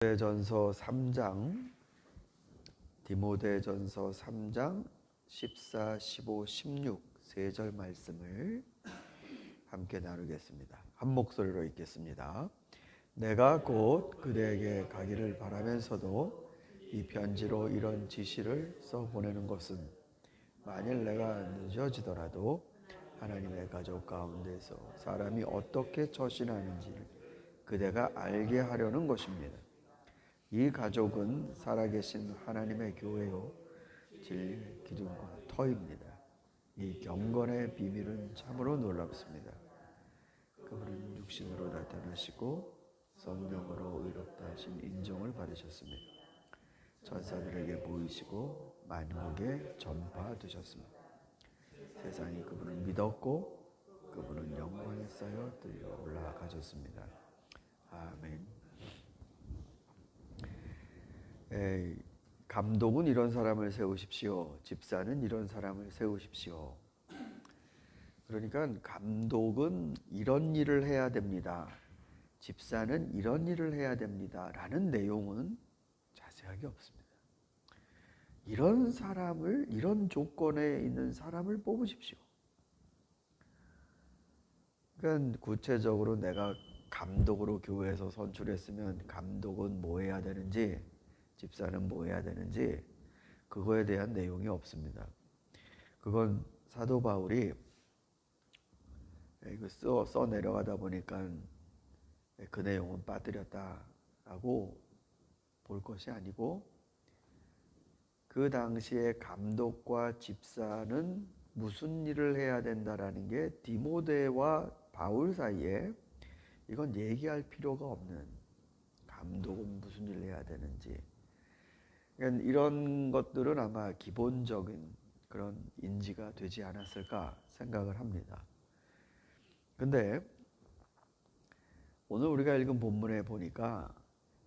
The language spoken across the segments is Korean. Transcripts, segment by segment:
디모데전서 3장, 디모데전서 3장 14, 15, 16 세 절 말씀을 함께 나누겠습니다. 한 목소리로 읽겠습니다. 내가 곧 그대에게 가기를 바라면서도 이 편지로 이런 지시를 써 보내는 것은 만일 내가 늦어지더라도 하나님의 가족 가운데서 사람이 어떻게 처신하는지를 그대가 알게 하려는 것입니다. 이 가족은 살아계신 하나님의 교회요 진리의 기둥과 터입니다. 이 경건의 비밀은 참으로 놀랍습니다. 그분은 육신으로 나타나시고 성령으로 의롭다 하신 인정을 받으셨습니다. 천사들에게 보이시고 만국에 전파되셨습니다. 세상이 그분을 믿었고 그분은 영광에 쌓여 들려 올라가셨습니다. 아멘. 감독은 이런 사람을 세우십시오. 집사는 이런 사람을 세우십시오. 그러니까 감독은 이런 일을 해야 됩니다. 집사는 이런 일을 해야 됩니다. 라는 내용은 자세하게 없습니다. 이런 사람을, 이런 조건에 있는 사람을 뽑으십시오. 그러니까 구체적으로 내가 감독으로 교회에서 선출했으면 감독은 뭐 해야 되는지, 집사는 뭐 해야 되는지 그거에 대한 내용이 없습니다. 그건 사도 바울이 써 내려가다 보니까 그 내용은 빠뜨렸다라고 볼 것이 아니고, 그 당시에 감독과 집사는 무슨 일을 해야 된다라는 게 디모데와 바울 사이에 이건 얘기할 필요가 없는, 감독은 무슨 일을 해야 되는지, 그러니까 이런 것들은 아마 기본적인 그런 인지가 되지 않았을까 생각을 합니다. 근데 오늘 우리가 읽은 본문에 보니까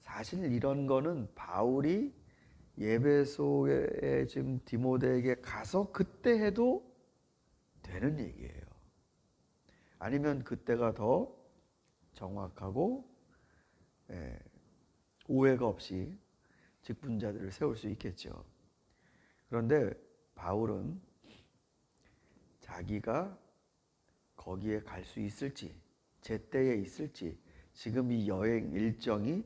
사실 이런 거는 바울이 예배소에 지금 디모데에게 가서 그때 해도 되는 얘기예요. 아니면 그때가 더 정확하고 오해가 없이 직분자들을 세울 수 있겠죠. 그런데 바울은 자기가 거기에 갈 수 있을지, 제때에 있을지 지금 이 여행 일정이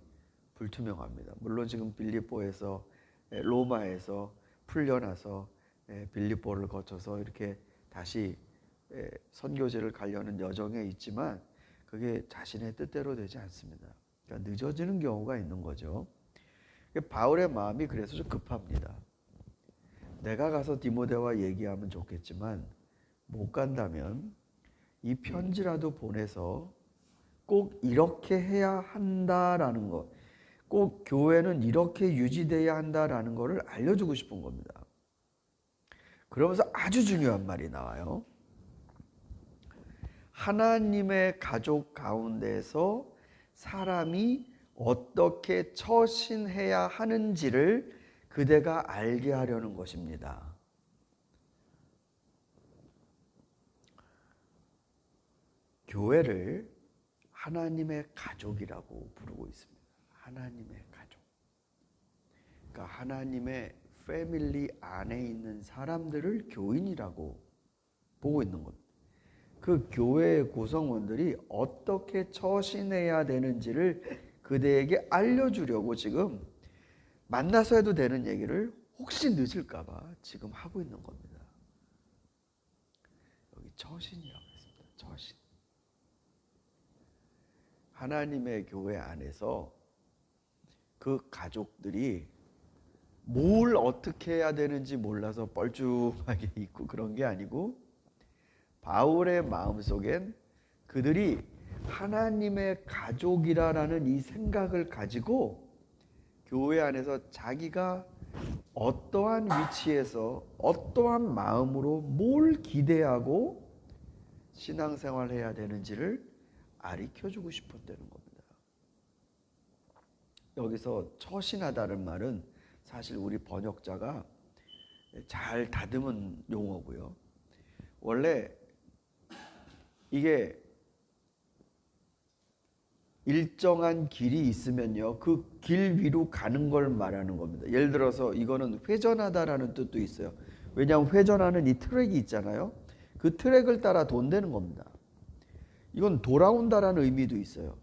불투명합니다. 물론 지금 빌립보에서, 로마에서 풀려나서 빌립보를 거쳐서 이렇게 다시 선교지를 가려는 여정에 있지만 그게 자신의 뜻대로 되지 않습니다. 그러니까 늦어지는 경우가 있는 거죠. 바울의 마음이 그래서 좀 급합니다. 내가 가서 디모데와 얘기하면 좋겠지만 못 간다면 이 편지라도 보내서 꼭 이렇게 해야 한다라는 것, 꼭 교회는 이렇게 유지돼야 한다라는 것을 알려주고 싶은 겁니다. 그러면서 아주 중요한 말이 나와요. 하나님의 가족 가운데서 사람이 어떻게 처신해야 하는지를 그대가 알게 하려는 것입니다. 교회를 하나님의 가족이라고 부르고 있습니다. 하나님의 가족. 그러니까 하나님의 패밀리 안에 있는 사람들을 교인이라고 보고 있는 겁니다. 그 교회의 구성원들이 어떻게 처신해야 되는지를 그대에게 알려주려고 지금 만나서 해도 되는 얘기를 혹시 늦을까봐 지금 하고 있는 겁니다. 여기 처신이라고 했습니다. 처신. 하나님의 교회 안에서 그 가족들이 뭘 어떻게 해야 되는지 몰라서 뻘쭘하게 있고 그런 게 아니고, 바울의 마음속엔 그들이 하나님의 가족이라는 이 생각을 가지고 교회 안에서 자기가 어떠한 위치에서 어떠한 마음으로 뭘 기대하고 신앙생활 해야 되는지를 가르쳐주고 싶었다는 겁니다. 여기서 처신하다는 말은 사실 우리 번역자가 잘 다듬은 용어고요. 원래 이게 일정한 길이 있으면요, 그 길 위로 가는 걸 말하는 겁니다. 예를 들어서 이거는 회전하다라는 뜻도 있어요. 왜냐하면 회전하는 이 트랙이 있잖아요. 그 트랙을 따라 돈다는 겁니다. 이건 돌아온다라는 의미도 있어요.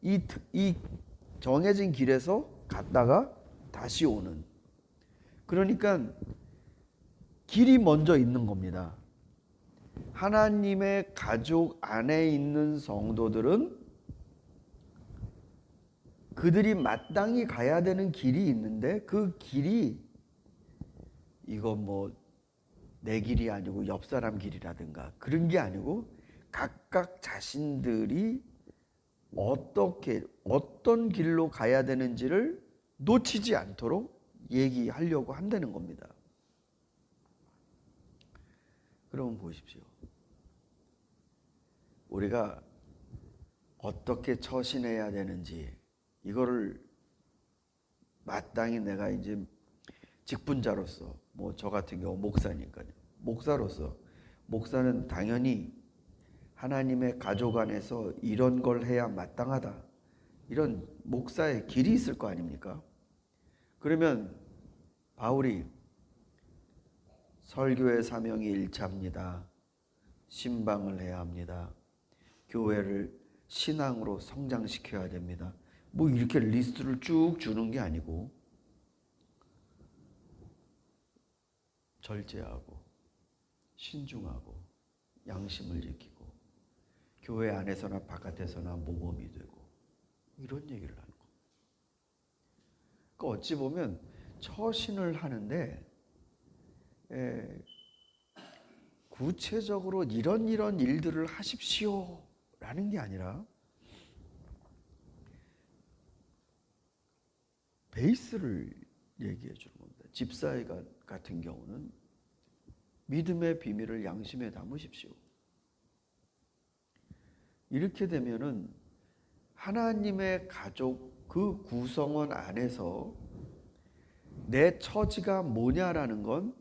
이 정해진 길에서 갔다가 다시 오는. 그러니까 길이 먼저 있는 겁니다. 하나님의 가족 안에 있는 성도들은 그들이 마땅히 가야 되는 길이 있는데, 그 길이 이거 뭐 내 길이 아니고 옆 사람 길이라든가 그런 게 아니고, 각각 자신들이 어떤 길로 가야 되는지를 놓치지 않도록 얘기하려고 한다는 겁니다. 그러면 보십시오. 우리가 어떻게 처신해야 되는지, 이거를 마땅히 내가 이제 직분자로서, 뭐 저 같은 경우 목사니까요. 목사로서, 목사는 당연히 하나님의 가족 안에서 이런 걸 해야 마땅하다, 이런 목사의 길이 있을 거 아닙니까? 그러면 바울이 설교의 사명이 일차입니다. 신방을 해야 합니다. 교회를 신앙으로 성장시켜야 됩니다. 뭐 이렇게 리스트를 쭉 주는 게 아니고, 절제하고 신중하고 양심을 지키고 교회 안에서나 바깥에서나 모범이 되고, 이런 얘기를 하는 겁니다. 그러니까 어찌 보면 처신을 하는데 구체적으로 이런 일들을 하십시오 라는 게 아니라 베이스를 얘기해 주는 겁니다. 집사회 같은 경우는 믿음의 비밀을 양심에 담으십시오. 이렇게 되면은 하나님의 가족 그 구성원 안에서 내 처지가 뭐냐라는 건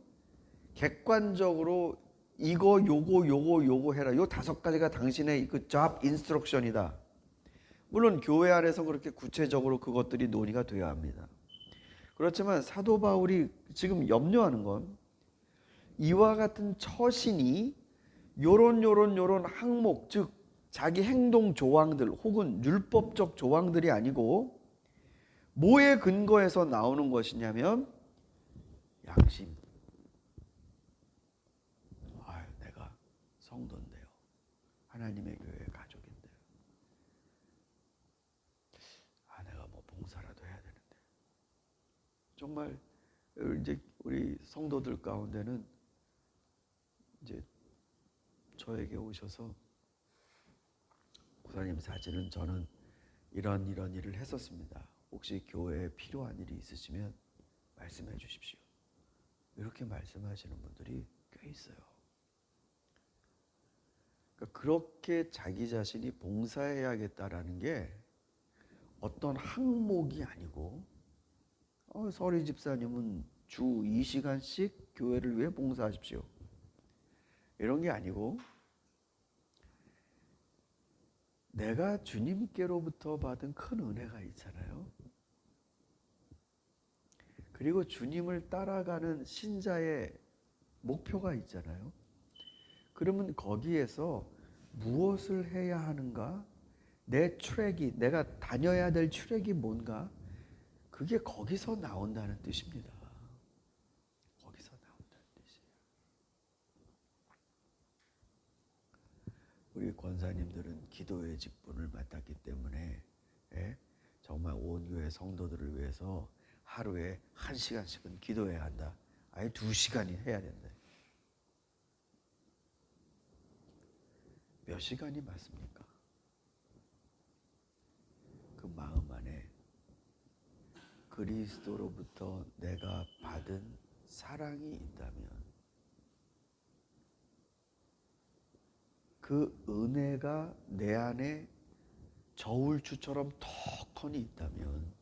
객관적으로 이거 요거 해라, 요 5가지가 당신의 그 잡 인스트럭션이다. 물론 교회 안에서 그렇게 구체적으로 그것들이 논의가 되어야 합니다. 그렇지만 사도 바울이 지금 염려하는 건 이와 같은 처신이 요런 항목, 즉 자기 행동 조항들 혹은 율법적 조항들이 아니고 뭐에 근거해서 나오는 것이냐면 양심. 내가 성도인데요, 하나님의 교회 가족인데요, 내가 뭐 봉사라도 해야 되는데. 정말 이제 우리 성도들 가운데는 이제 저에게 오셔서, 목사님 사실은 저는 이런 일을 했었습니다. 혹시 교회에 필요한 일이 있으시면 말씀해 주십시오. 이렇게 말씀하시는 분들이 꽤 있어요. 그러니까 그렇게 자기 자신이 봉사해야겠다라는 게 어떤 항목이 아니고, 서리 집사님은 주 2시간씩 교회를 위해 봉사하십시오, 이런 게 아니고, 내가 주님께로부터 받은 큰 은혜가 있잖아요. 그리고 주님을 따라가는 신자의 목표가 있잖아요. 그러면 거기에서 무엇을 해야 하는가, 내 트랙이, 내가 다녀야 될 트랙이 뭔가, 그게 거기서 나온다는 뜻입니다. 거기서 나온다는 뜻이에요. 우리 권사님들은 기도의 직분을 맡았기 때문에 정말 온 교회 성도들을 위해서 하루에 1시간씩은 기도해야 한다. 아예 2시간이 해야 된다. 몇 시간이 맞습니까? 그 마음 안에 그리스도로부터 내가 받은 사랑이 있다면, 그 은혜가 내 안에 저울추처럼 턱하니 있다면,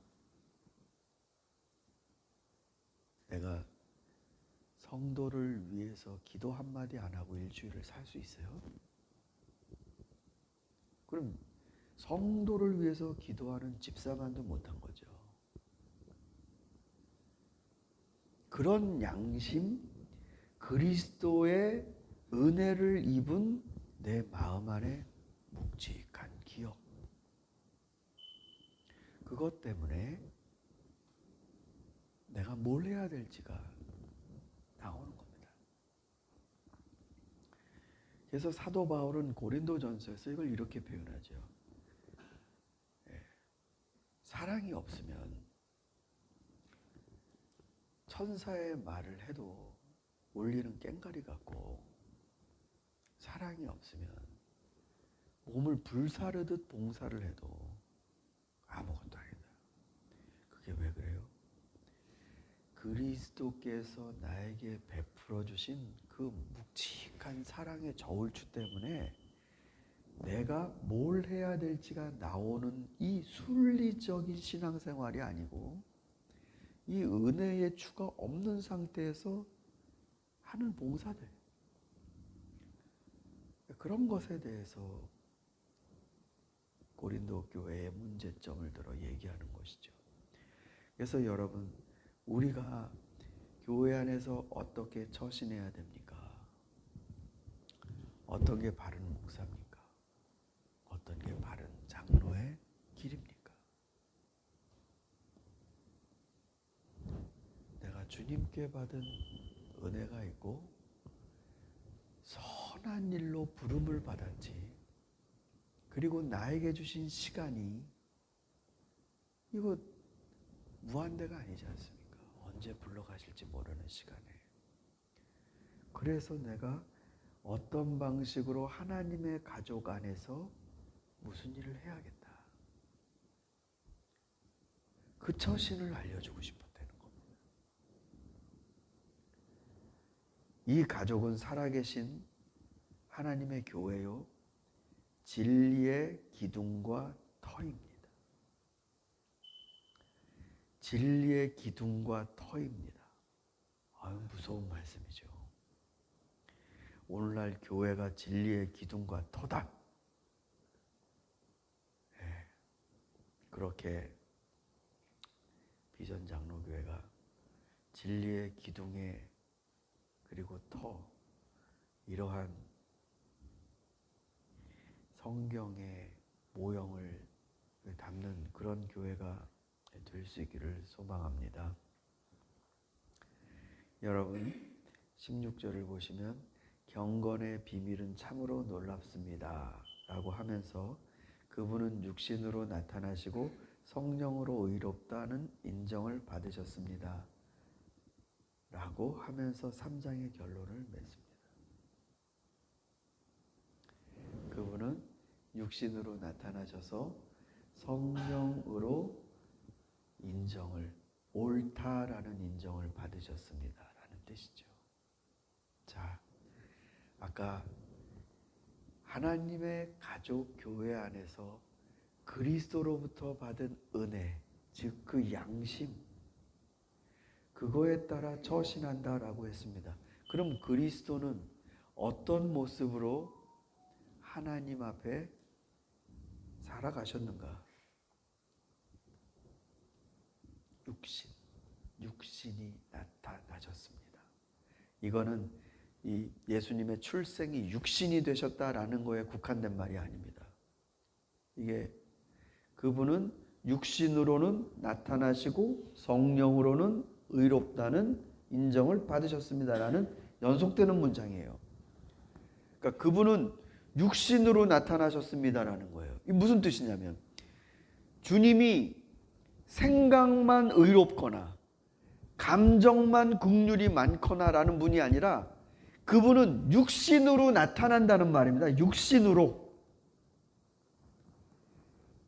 내가 성도를 위해서 기도 한마디 안 하고 일주일을 살 수 있어요? 그럼 성도를 위해서 기도하는 집사만도 못한 거죠. 그런 양심, 그리스도의 은혜를 입은 내 마음 안에 묵직한 기억, 그것 때문에 내가 뭘 해야 될지가 나오는 겁니다. 그래서 사도 바울은 고린도전서에서 이걸 이렇게 표현하죠. 사랑이 없으면 천사의 말을 해도 울리는 꽹과리 같고, 사랑이 없으면 몸을 불사르듯 봉사를 해도 아무것도 아니다. 그게 왜 그래요? 그리스도께서 나에게 베풀어 주신 그 묵직한 사랑의 저울추 때문에 내가 뭘 해야 될지가 나오는 이 순리적인 신앙생활이 아니고, 이 은혜의 추가 없는 상태에서 하는 봉사들, 그런 것에 대해서 고린도 교회의 문제점을 들어 얘기하는 것이죠. 그래서 여러분, 우리가 교회 안에서 어떻게 처신해야 됩니까? 어떤 게 바른 목사입니까? 어떤 게 바른 장로의 길입니까? 내가 주님께 받은 은혜가 있고 선한 일로 부름을 받았지, 그리고 나에게 주신 시간이 이거 무한대가 아니지 않습니까? 언제 불러가실지 모르는 시간에. 그래서 내가 어떤 방식으로 하나님의 가족 안에서 무슨 일을 해야겠다, 그 처신을 알려주고 싶었다는 겁니다. 이 가족은 살아계신 하나님의 교회요, 진리의 기둥과 터입니다. 진리의 기둥과 터입니다. 아유, 무서운 말씀이죠. 오늘날 교회가 진리의 기둥과 터다. 네, 그렇게 비전 장로교회가 진리의 기둥에 그리고 터, 이러한 성경의 모형을 담는 그런 교회가 될 수 있기를 소망합니다. 여러분, 16절을 보시면 경건의 비밀은 참으로 놀랍습니다 라고 하면서 그분은 육신으로 나타나시고 성령으로 의롭다는 인정을 받으셨습니다 라고 하면서 3장의 결론을 맺습니다. 그분은 육신으로 나타나셔서 성령으로 인정을, 옳다라는 인정을 받으셨습니다 라는 뜻이죠. 자, 아까 하나님의 가족 교회 안에서 그리스도로부터 받은 은혜, 즉 그 양심, 그거에 따라 처신한다라고 했습니다. 그럼 그리스도는 어떤 모습으로 하나님 앞에 살아가셨는가? 육신이 나타나셨습니다. 이거는 이 예수님의 출생이 육신이 되셨다라는 거에 국한된 말이 아닙니다. 이게 그분은 육신으로는 나타나시고 성령으로는 의롭다는 인정을 받으셨습니다라는 연속되는 문장이에요. 그러니까 그분은 육신으로 나타나셨습니다라는 거예요. 이게 무슨 뜻이냐면, 주님이 생각만 의롭거나 감정만 긍휼이 많거나라는 분이 아니라 그분은 육신으로 나타난다는 말입니다. 육신으로,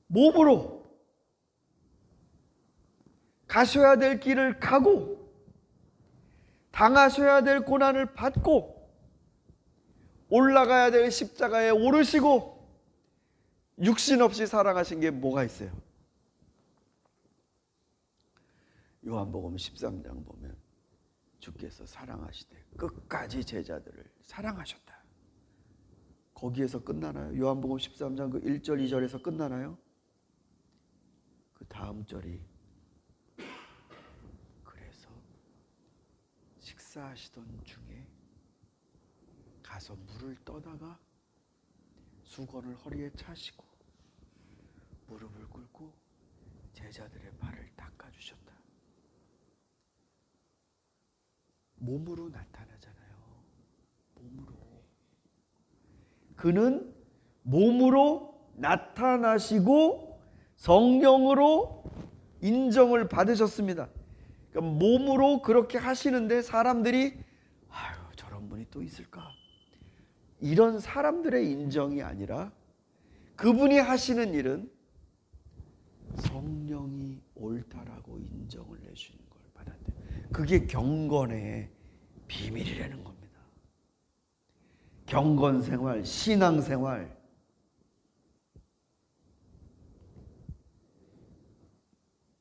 몸으로 가셔야 될 길을 가고 당하셔야 될 고난을 받고 올라가야 될 십자가에 오르시고 육신 없이 살아가신 게 뭐가 있어요? 요한복음 13장 보면 주께서 사랑하시되 끝까지 제자들을 사랑하셨다. 거기에서 끝나나요? 요한복음 13장 그 1절 2절에서 끝나나요? 그 다음 절이 그래서 식사하시던 중에 가서 물을 떠다가 수건을 허리에 차시고 무릎을 꿇고 제자들의 발을 닦아주셨다. 몸으로 나타나잖아요. 몸으로. 그는 몸으로 나타나시고 성령으로 인정을 받으셨습니다. 그러니까 몸으로 그렇게 하시는데 사람들이 아유 저런 분이 또 있을까? 이런 사람들의 인정이 아니라 그분이 하시는 일은 성령이 옳다라고 인정을 내주는 걸 받았대요. 그게 경건의 비밀이라는 겁니다. 경건생활, 신앙생활.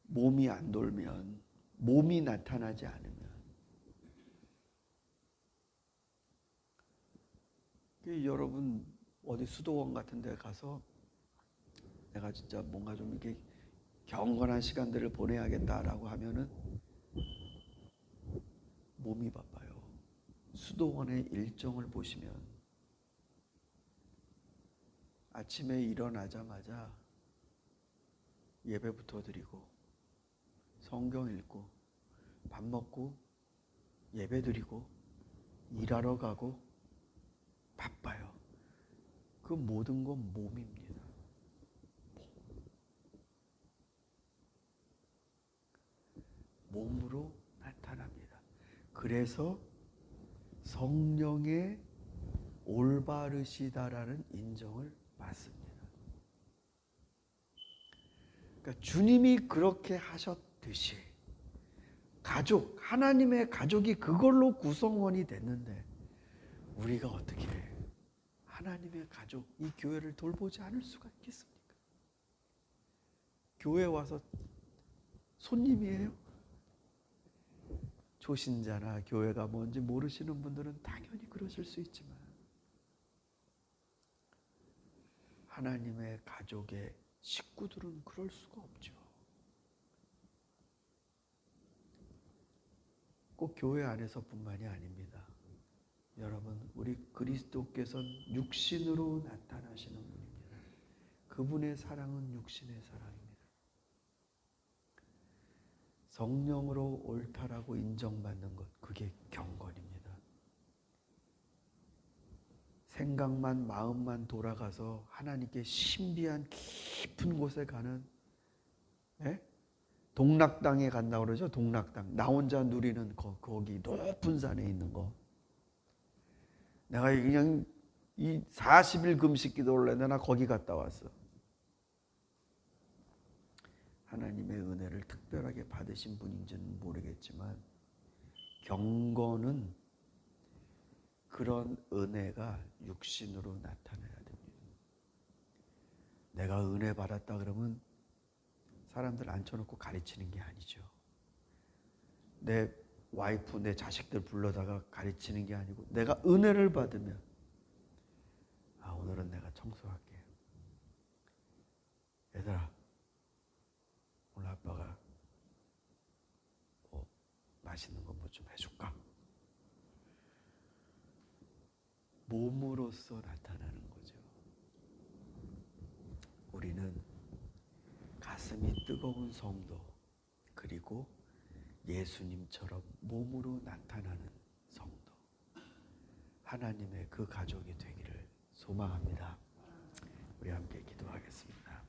몸이 안 돌면, 몸이 나타나지 않으면 여러분 어디 수도원 같은 데 가서 내가 진짜 뭔가 좀 이렇게 경건한 시간들을 보내야겠다라고 하면은 몸이 바빠요. 수도원의 일정을 보시면 아침에 일어나자마자 예배부터 드리고 성경 읽고 밥 먹고 예배 드리고 일하러 가고 바빠요. 그 모든 건 몸입니다. 몸으로 나타납니다. 그래서 성령의 올바르시다라는 인정을 받습니다. 그러니까 주님이 그렇게 하셨듯이 가족, 하나님의 가족이 그걸로 구성원이 됐는데 우리가 어떻게 하나님의 가족, 이 교회를 돌보지 않을 수가 있겠습니까? 교회 와서 손님이에요? 초신자나 교회가 뭔지 모르시는 분들은 당연히 그러실 수 있지만 하나님의 가족의 식구들은 그럴 수가 없죠. 꼭 교회 안에서뿐만이 아닙니다. 여러분, 우리 그리스도께서는 육신으로 나타나시는 분입니다. 그분의 사랑은 육신의 사랑입니다. 성령으로 옳다라고 인정받는 것, 그게 경건입니다. 생각만 마음만 돌아가서 하나님께 신비한 깊은 곳에 가는 동락당에 간다고 그러죠. 동락당. 나 혼자 누리는 거기 높은 산에 있는 거. 내가 그냥 이 40일 금식 기도를 했는데 나 거기 갔다 왔어. 하나님의 은혜를 특별하게 받으신 분인지는 모르겠지만 경건은 그런 은혜가 육신으로 나타나야 됩니다. 내가 은혜 받았다 그러면 사람들 앉혀놓고 가르치는 게 아니죠. 내 와이프, 내 자식들 불러다가 가르치는 게 아니고 내가 은혜를 받으면 오늘은 내가 청소할게. 얘들아, 오늘 아빠가 뭐 맛있는 거 뭐 좀 해줄까? 몸으로써 나타나는 거죠. 우리는 가슴이 뜨거운 성도, 그리고 예수님처럼 몸으로 나타나는 성도, 하나님의 그 가족이 되기를 소망합니다. 우리 함께 기도하겠습니다.